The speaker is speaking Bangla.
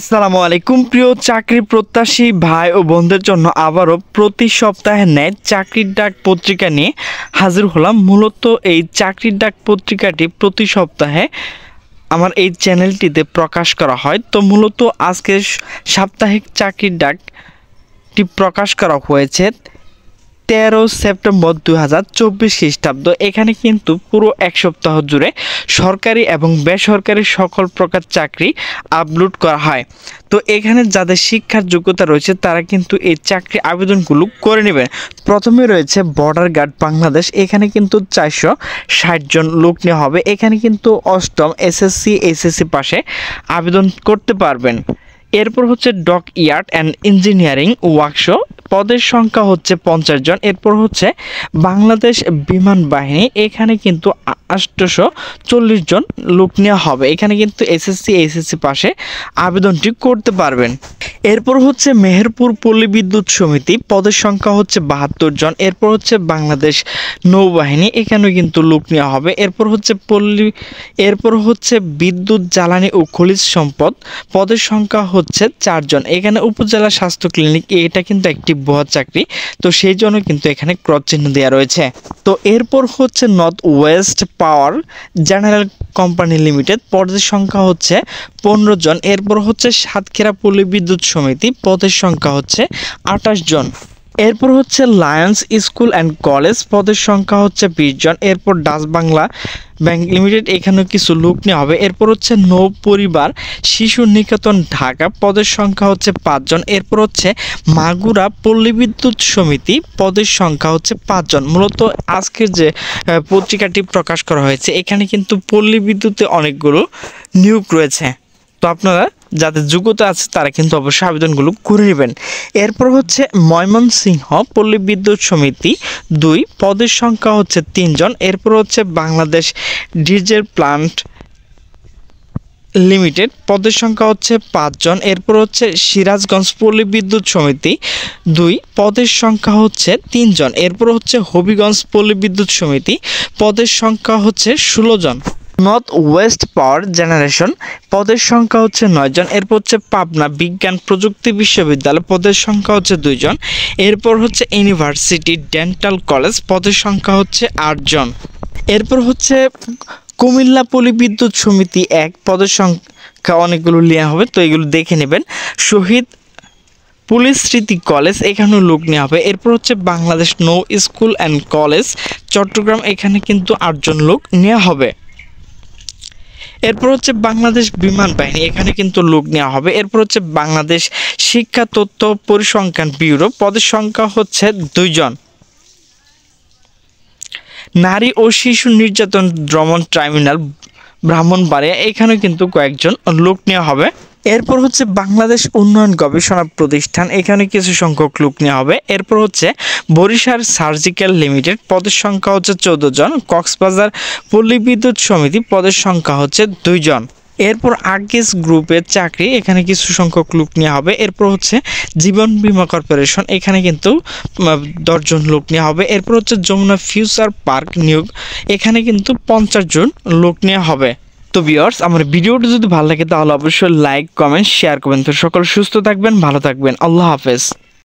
আসসালামু আলাইকুম প্রিয় চাকরি প্রত্যাশী ভাই ও বোনদের জন্য আবারও প্রতি সপ্তাহে ন্যায় চাকরির ডাক পত্রিকা নিয়ে হাজির হলাম। মূলত এই চাকরির ডাক পত্রিকাটি প্রতি সপ্তাহে আমার এই চ্যানেলটিতে প্রকাশ করা হয়। তো মূলত আজকে সাপ্তাহিক চাকরির ডাকটি প্রকাশ করা হয়েছে 13 সেপ্টেম্বর 2024 খ্রিস্টাব্দ। এখানে কিন্তু পুরো এক সপ্তাহ জুড়ে সরকারি এবং বেসরকারি সকল প্রকার চাকরি আপলোড করা হয়। তো এখানে যাদের শিক্ষার যোগ্যতা রয়েছে তারা কিন্তু এই চাকরি আবেদনগুলো করে নেবেন। প্রথমে রয়েছে বর্ডার গার্ড বাংলাদেশ, এখানে কিন্তু 460 জন লোক নেওয়া হবে। এখানে কিন্তু অষ্টম এসএসসি পাশে আবেদন করতে পারবেন। এরপর হচ্ছে dockyard and engineering workshop, পদের সংখ্যা হচ্ছে 50 জন। এরপর হচ্ছে বাংলাদেশ বিমান বাহিনী, এখানে কিন্তু 840 জন লোক নেওয়া হবে। এখানে কিন্তু এসএসসি পাশে আবেদনটি করতে পারবেন। এরপর হচ্ছে মেহেরপুর পল্লী বিদ্যুৎ সমিতি, পদের সংখ্যা হচ্ছে 72 জন। এরপর হচ্ছে বাংলাদেশ নৌবাহিনী, এখানেও কিন্তু লোক নেওয়া হবে। এরপর হচ্ছে বিদ্যুৎ জ্বালানি ও খনিজ সম্পদ, পদের সংখ্যা হচ্ছে 4 জন। এখানে উপজেলা স্বাস্থ্য ক্লিনিক, এটা কিন্তু একটি বড় চাকরি, তো সেই জন্য কিন্তু এখানে ক্রস চিহ্ন দেওয়া রয়েছে। তো এরপর হচ্ছে নর্থ ওয়েস্ট পাওয়ার জেনারেল কোম্পানি লিমিটেড, পদের সংখ্যা হচ্ছে 15 জন। এরপর হচ্ছে সাতক্ষীরা পল্লী বিদ্যুৎ সমিতি, পদের সংখ্যা হচ্ছে 28 জন। এরপর হচ্ছে লায়ন্স স্কুল অ্যান্ড কলেজ, পদের সংখ্যা হচ্ছে 20 জন। এরপর ডাচ বাংলা ব্যাংক লিমিটেড, এখানেও কিছু লোক নেওয়া হবে। এরপর হচ্ছে নৌ পরিবার শিশু নিকেতন ঢাকা, পদের সংখ্যা হচ্ছে 5 জন। এরপর হচ্ছে মাগুরা পল্লী বিদ্যুৎ সমিতি, পদের সংখ্যা হচ্ছে 5 জন। মূলত আজকের যে পত্রিকাটি প্রকাশ করা হয়েছে এখানে কিন্তু পল্লী বিদ্যুতে অনেকগুলো নিয়োগ রয়েছে। তো আপনারা যাদের যোগ্যতা আছে তারা কিন্তু অবশ্যই আবেদনগুলো করে নেবেন। এরপর হচ্ছে ময়মনসিংহ পল্লী বিদ্যুৎ সমিতি 2, পদের সংখ্যা হচ্ছে 3 জন। এরপর হচ্ছে বাংলাদেশ ডিজেল প্লান্ট লিমিটেড, পদের সংখ্যা হচ্ছে 5 জন। এরপর হচ্ছে সিরাজগঞ্জ পল্লী বিদ্যুৎ সমিতি 2, পদের সংখ্যা হচ্ছে 3 জন। এরপর হচ্ছে হবিগঞ্জ পল্লী বিদ্যুৎ সমিতি, পদের সংখ্যা হচ্ছে 16 জন। নর্থ ওয়েস্ট পাওয়ার জেনারেশন, পদের সংখ্যা হচ্ছে 9 জন। এরপর হচ্ছে পাবনা বিজ্ঞান প্রযুক্তি বিশ্ববিদ্যালয়, পদের সংখ্যা হচ্ছে 2 জন। এরপর হচ্ছে ইউনিভার্সিটি ডেন্টাল কলেজ, পদের সংখ্যা হচ্ছে 8 জন। এরপর হচ্ছে কুমিল্লা পল্লী বিদ্যুৎ সমিতি 1, পদের সংখ্যা অনেকগুলো নেওয়া হবে, তো এগুলো দেখে নেবেন। শহীদ পুলিশ স্মৃতি কলেজ, এখানেও লোক নেওয়া হবে। এরপর হচ্ছে বাংলাদেশ নৌ স্কুল অ্যান্ড কলেজ চট্টগ্রাম, এখানে কিন্তু 8 জন লোক নেওয়া হবে। এরপর হচ্ছে বাংলাদেশ বিমান বাহিনী, এখানে কিন্তু লোক নেওয়া হবে। এরপর হচ্ছে বাংলাদেশ শিক্ষা তথ্য পরিসংখ্যান ব্যুরো, পদের সংখ্যা হচ্ছে 2 জন। নারী ও শিশু নির্যাতন দমন ট্রাইব্যুনাল ব্রাহ্মণবাড়িয়া, এখানেও কিন্তু কয়েকজন লোক নেওয়া হবে। এরপর হচ্ছে বাংলাদেশ উন্নয়ন গবেষণা প্রতিষ্ঠান, এখানে কিছু সংখ্যক লোক নেওয়া হবে। এরপর হচ্ছে বরিশাল সার্জিক্যাল লিমিটেড, পদের সংখ্যা হচ্ছে 14 জন। কক্সবাজার পল্লী বিদ্যুৎ সমিতি, পদের সংখ্যা হচ্ছে 2 জন। এরপর আগেস গ্রুপের চাকরি, এখানে কিছু সংখ্যক লোক নেওয়া হবে। এরপর হচ্ছে জীবন বীমা কর্পোরেশন, এখানে কিন্তু 10 জন লোক নেওয়া হবে। এরপর হচ্ছে যমুনা ফিউচার পার্ক নিয়োগ, এখানে কিন্তু 50 জন লোক নেওয়া হবে। তো ভিউয়ার্স, আমার ভিডিওটি যদি ভালো লাগে তাহলে অবশ্যই লাইক, কমেন্ট, শেয়ার করবেন। তো সকল সুস্থ থাকবেন, ভালো থাকবেন। আল্লাহ হাফেজ।